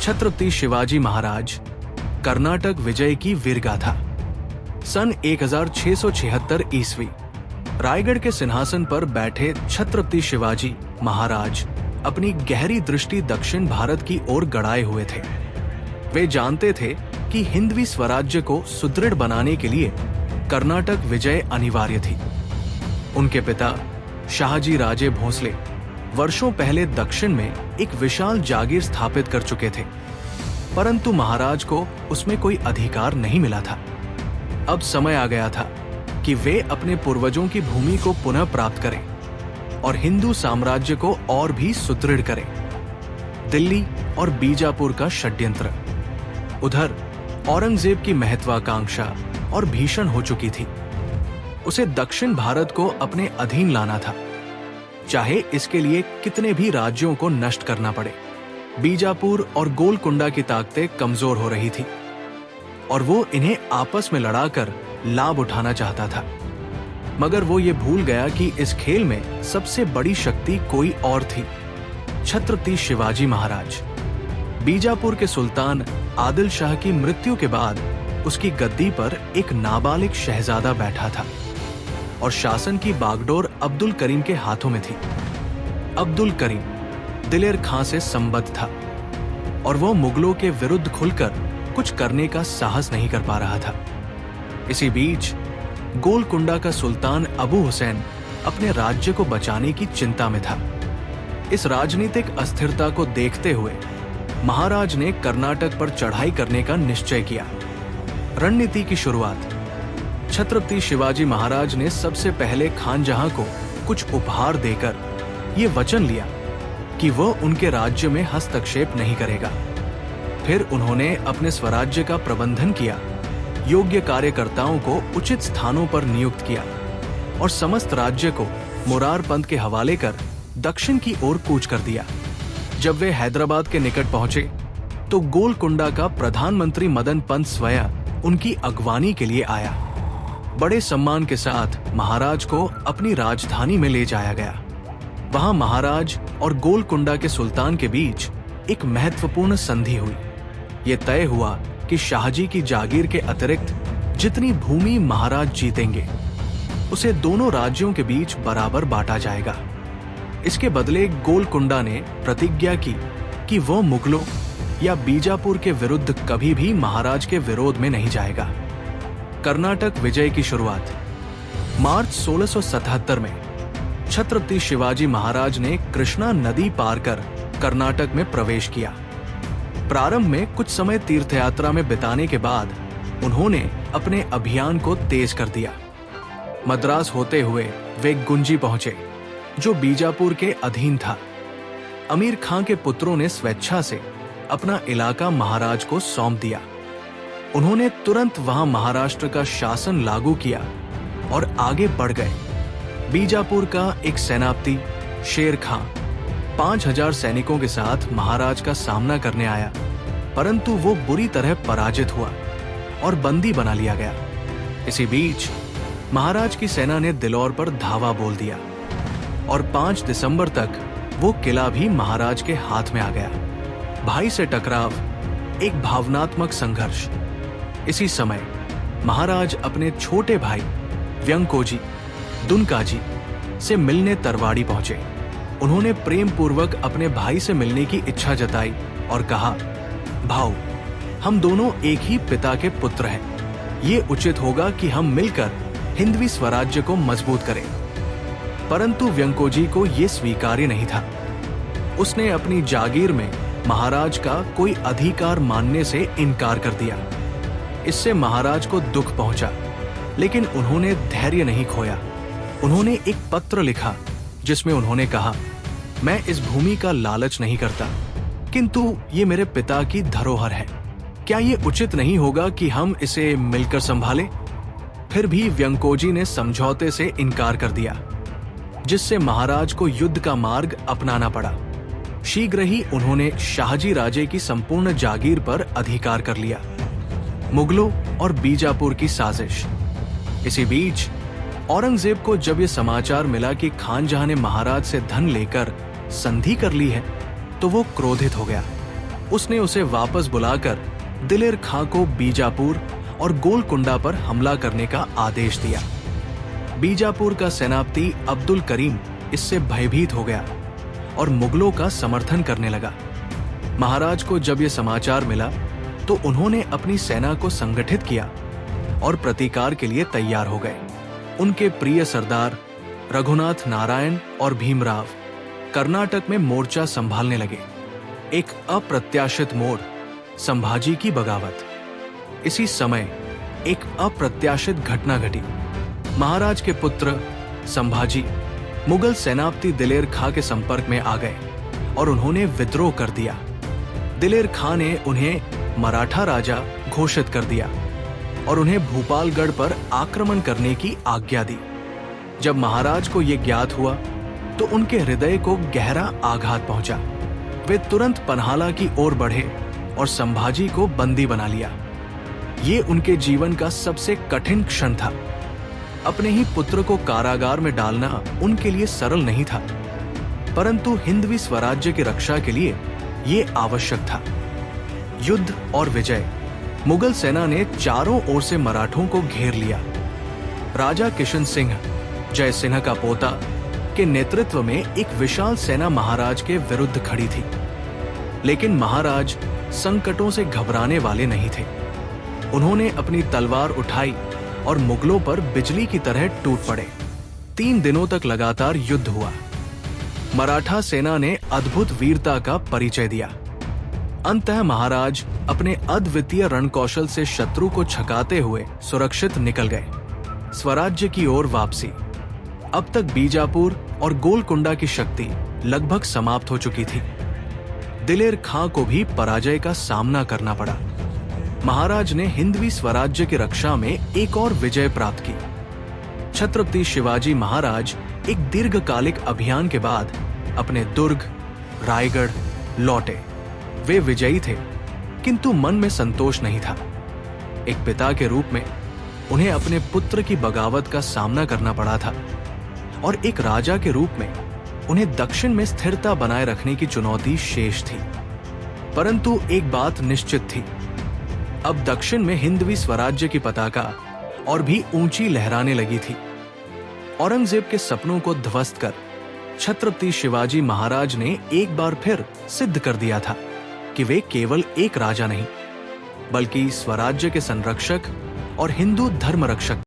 छत्रपति शिवाजी महाराज कर्नाटक विजय की वीरगाथा। सन 1676 ईस्वी रायगढ़ के सिंहासन पर बैठे छत्रपति शिवाजी महाराज अपनी गहरी दृष्टि दक्षिण भारत की ओर गड़ाए हुए थे। वे जानते थे कि हिंदवी स्वराज्य को सुदृढ़ बनाने के लिए कर्नाटक विजय अनिवार्य थी। उनके पिता शाहजी राजे भोसले वर्षों पहले दक्षिण में एक विशाल जागीर स्थापित कर चुके थे, परंतु महाराज को उसमें कोई अधिकार नहीं मिला था। अब समय आ गया था कि वे अपने पूर्वजों की भूमि को पुनः प्राप्त करें और हिंदू साम्राज्य को और भी सुदृढ़ करें। दिल्ली और बीजापुर का षड्यंत्र। उधर औरंगजेब की महत्वाकांक्षा और भीषण हो चुकी थी। उसे दक्षिण भारत को अपने अधीन लाना था, चाहे इसके लिए कितने भी राज्यों को नष्ट करना पड़े। बीजापुर और गोलकुंडा की ताकतें कमजोर हो रही थी और वो इन्हें आपस में लड़ाकर लाभ उठाना चाहता था, मगर वो ये भूल गया कि इस खेल में सबसे बड़ी शक्ति कोई और थी, छत्रपति शिवाजी महाराज। बीजापुर के सुल्तान आदिल शाह की मृत्यु के बाद उसकी गद्दी पर एक नाबालिग शहजादा बैठा था और शासन की बागडोर अब्दुल करीम के हाथों में थी। अब्दुल करीम दिलेर खां से संबद्ध था और वो मुगलों के विरुद्ध खुलकर कुछ करने का साहस नहीं कर पा रहा था। इसी बीच गोलकुंडा का सुल्तान अबू हुसैन अपने राज्य को बचाने की चिंता में था। इस राजनीतिक अस्थिरता को देखते हुए महाराज ने कर्नाटक पर चढ़ाई करने का निश्चय किया। रणनीति की शुरुआत। छत्रपति शिवाजी महाराज ने सबसे पहले खानजहां को कुछ उपहार देकर ये वचन लिया कि वह उनके राज्य में हस्तक्षेप नहीं करेगा। फिर उन्होंने अपने स्वराज्य का प्रबंधन किया, योग्य कार्यकर्ताओं को उचित स्थानों पर नियुक्त किया और समस्त राज्य को मुरार पंत के हवाले कर दक्षिण की ओर कूच कर दिया। जब वे हैदराबाद के निकट पहुंचे तो गोलकुंडा का प्रधानमंत्री मदन पंत स्वयं उनकी अगवानी के लिए आया। बड़े सम्मान के साथ महाराज को अपनी राजधानी में ले जाया गया। वहां महाराज और गोलकुंडा के सुल्तान के बीच एक महत्वपूर्ण संधि हुई। ये तय हुआ कि शाहजी की जागीर के अतिरिक्त जितनी भूमि महाराज जीतेंगे उसे दोनों राज्यों के बीच बराबर बांटा जाएगा। इसके बदले गोलकुंडा ने प्रतिज्ञा की कि वो मुगलों या बीजापुर के विरुद्ध कभी भी महाराज के विरोध में नहीं जाएगा। कर्नाटक विजय की शुरुआत। मार्च 1677 में छत्रपति शिवाजी महाराज ने कृष्णा नदी पार कर कर्नाटक में प्रवेश किया। प्रारंभ में कुछ समय तीर्थयात्रा में बिताने के बाद उन्होंने अपने अभियान को तेज कर दिया। मद्रास होते हुए वे गुंजी पहुंचे, जो बीजापुर के अधीन था। अमीर खां के पुत्रों ने स्वेच्छा से अपना इलाका महाराज को सौंप दिया। उन्होंने तुरंत वहां महाराष्ट्र का शासन लागू किया और आगे बढ़ गए। बीजापुर का एक सेनापति शेर खां 5000 सैनिकों के साथ महाराज का सामना करने आया, परंतु वो बुरी तरह पराजित हुआ और बंदी बना लिया गया। इसी बीच महाराज की सेना ने दिलौर पर धावा बोल दिया और 5 दिसंबर तक वो किला भी महाराज के हाथ में आ गया। भाई से टकराव, एक भावनात्मक संघर्ष। इसी समय महाराज अपने छोटे भाई व्यंकोजी दुनकाजी से मिलने तरवाड़ी पहुंचे। उन्होंने प्रेम पूर्वक अपने भाई से मिलने की इच्छा जताई और कहा, भाऊ, हम दोनों एक ही पिता के पुत्र हैं। ये उचित होगा कि हम मिलकर हिंदवी स्वराज्य को मजबूत करें। परंतु व्यंकोजी को ये स्वीकार्य नहीं था। उसने अपनी जागीर में महाराज का कोई अधिकार मानने से इनकार कर दिया। इससे महाराज को दुख पहुंचा, लेकिन उन्होंने धैर्य नहीं खोया। उन्होंने एक पत्र लिखा जिसमें उन्होंने कहा, मैं इस भूमि का लालच नहीं करता, किंतु ये मेरे पिता की धरोहर है। क्या ये उचित नहीं होगा कि हम इसे मिलकर संभालें? फिर भी व्यंकोजी ने समझौते से इनकार कर दिया, जिससे महाराज को युद्ध का मार्ग अपनाना पड़ा। शीघ्र ही उन्होंने शाहजी राजे की संपूर्ण जागीर पर अधिकार कर लिया। मुगलों और बीजापुर की साजिश। इसी बीच औरंगजेब को जब ये समाचार मिला कि खानजहां ने महाराज से धन लेकर संधि कर ली है, तो वो क्रोधित हो गया। उसने उसे वापस बुलाकर दिलेर खां को बीजापुर और गोलकुंडा पर हमला करने का आदेश दिया। बीजापुर का सेनापति अब्दुल करीम इससे भयभीत हो गया और मुगलों का समर्थन करने लगा। महाराज को जब यह समाचार मिला तो उन्होंने अपनी सेना को संगठित किया और प्रतीकार के लिए तैयार हो गए। उनके प्रिय सरदार रघुनाथ नारायण और भीमराव कर्नाटक में मोर्चा संभालने लगे। एक अप्रत्याशित मोड़, संभाजी की बगावत। इसी समय एक अप्रत्याशित घटना घटी। महाराज के पुत्र संभाजी मुगल सेनापति दिलेर खां के संपर्क में आ गए और उन्होंने विद्रोह कर दिया। दिलेर खां ने उन्हें मराठा राजा घोषित कर दिया और उन्हें भूपालगढ़ पर आक्रमण करने की आज्ञा दी। जब महाराज को यह ज्ञात हुआ तो उनके हृदय को गहरा आघात पहुंचा। वे तुरंत पन्हाला की ओर बढ़े और संभाजी को बंदी बना लिया। ये उनके जीवन का सबसे कठिन क्षण था। अपने ही पुत्र को कारागार में डालना उनके लिए सरल नहीं था, परंतु हिंदवी स्वराज्य की रक्षा के लिए ये आवश्यक था। युद्ध और विजय। मुगल सेना ने चारों ओर से मराठों को घेर लिया। राजा किशन सिंह, जय सिंह का पोता, के नेतृत्व में एक विशाल सेना महाराज के विरुद्ध खड़ी थी। लेकिन महाराज संकटों से घबराने वाले नहीं थे। उन्होंने अपनी तलवार उठाई और मुगलों पर बिजली की तरह टूट पड़े। 3 दिनों तक लगातार युद्ध हुआ। मराठा सेना ने अद्भुत वीरता का परिचय दिया। अंततः महाराज अपने अद्वितीय रणकौशल से शत्रु को छकाते हुए सुरक्षित निकल गए। स्वराज्य की ओर वापसी। अब तक बीजापुर और गोलकुंडा की शक्ति लगभग समाप्त हो चुकी थी। दिलेर खां को भी पराजय का सामना करना पड़ा। महाराज ने हिंदवी स्वराज्य की रक्षा में एक और विजय प्राप्त की। छत्रपति शिवाजी महाराज एक दीर्घकालिक अभियान के बाद अपने दुर्ग रायगढ़ लौटे। वे विजयी थे, किंतु मन में संतोष नहीं था। एक पिता के रूप में उन्हें अपने पुत्र की बगावत का सामना करना पड़ा था और एक राजा के रूप में उन्हें दक्षिण में स्थिरता बनाए रखने की चुनौती शेष थी। परंतु एक बात निश्चित थी, अब दक्षिण में हिंदवी स्वराज्य की पताका और भी ऊंची लहराने लगी थी। औरंगजेब के सपनों को ध्वस्त कर छत्रपति शिवाजी महाराज ने एक बार फिर सिद्ध कर दिया था कि वे केवल एक राजा नहीं, बल्कि स्वराज्य के संरक्षक और हिंदू धर्म रक्षक